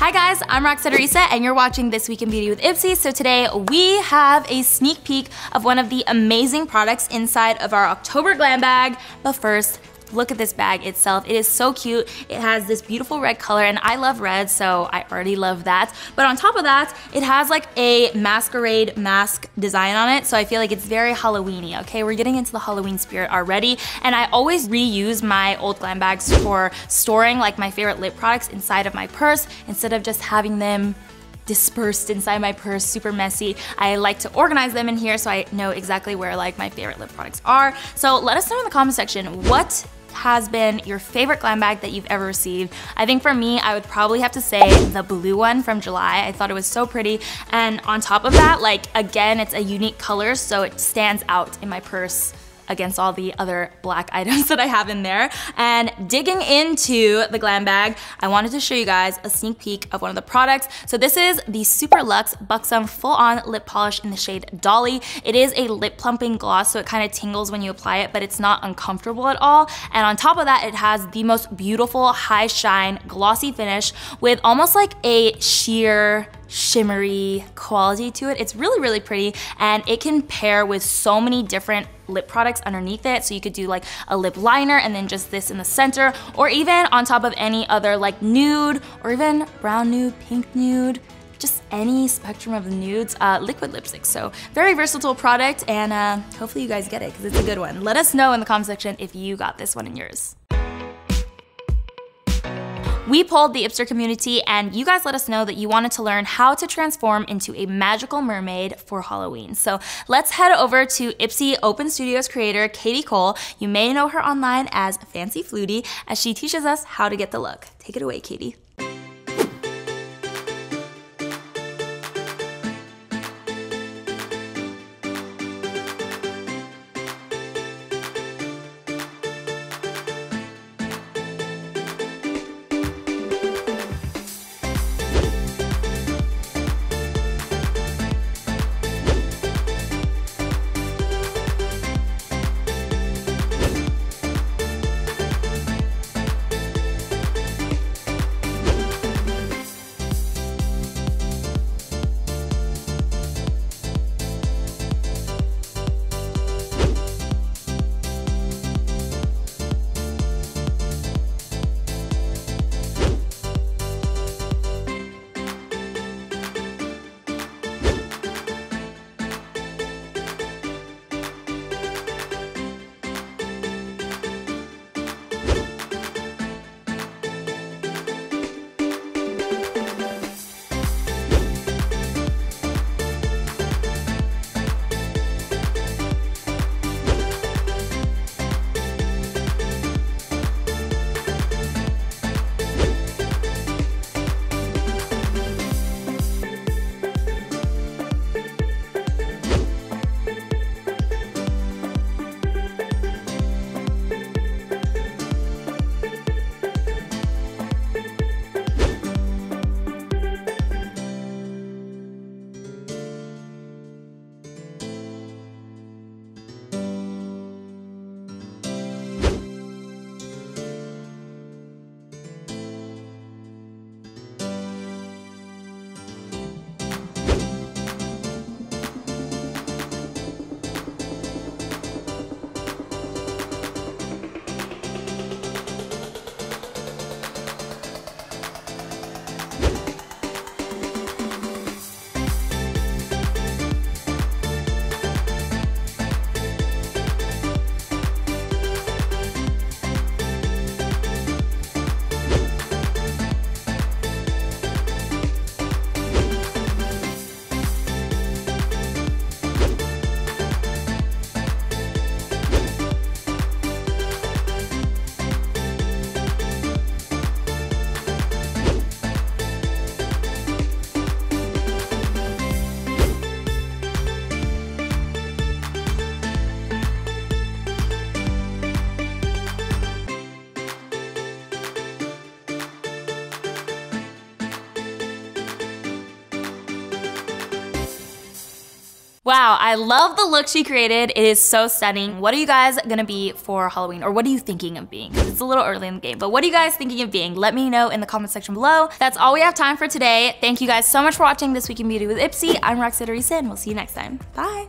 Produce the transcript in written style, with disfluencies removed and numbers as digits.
Hi guys, I'm Roxette Arisa and you're watching This Week in Beauty with Ipsy. So today we have a sneak peek of one of the amazing products inside of our October glam bag. But first, look at this bag itself. It is so cute. It has this beautiful red color and I love red, so I already love that. But on top of that, it has like a masquerade mask design on it, so I feel like it's very Halloween-y, okay? We're getting into the Halloween spirit already, and I always reuse my old glam bags for storing like my favorite lip products inside of my purse instead of just having them dispersed inside my purse, super messy. I like to organize them in here so I know exactly where like my favorite lip products are. So let us know in the comment section what has been your favorite glam bag that you've ever received. I think for me, I would probably have to say the blue one from July. I thought it was so pretty. And on top of that, like again, it's a unique color, so it stands out in my purse against all the other black items that I have in there. And digging into the glam bag, I wanted to show you guys a sneak peek of one of the products. So this is the Super Luxe Buxom Full On Lip Polish in the shade Dolly. It is a lip plumping gloss, so it kind of tingles when you apply it, but it's not uncomfortable at all. And on top of that, it has the most beautiful high shine glossy finish with almost like a sheer shimmery quality to it. It's really, really pretty, and it can pair with so many different lip products underneath it. So you could do like a lip liner and then just this in the center, or even on top of any other like nude or even brown nude, pink nude, just any spectrum of nudes, liquid lipstick. So very versatile product, and hopefully you guys get it because it's a good one. Let us know in the comment section if you got this one in yours. We polled the Ipster community and you guys let us know that you wanted to learn how to transform into a magical mermaid for Halloween. So let's head over to Ipsy Open Studios creator Katie Cole. You may know her online as Fancy Flutie, as she teaches us how to get the look. Take it away, Katie. Wow, I love the look she created. It is so stunning. What are you guys gonna be for Halloween? Or what are you thinking of being? It's a little early in the game, but what are you guys thinking of being? Let me know in the comment section below. That's all we have time for today. Thank you guys so much for watching This Week in Beauty with Ipsy. I'm Roxana Teresa, and we'll see you next time. Bye.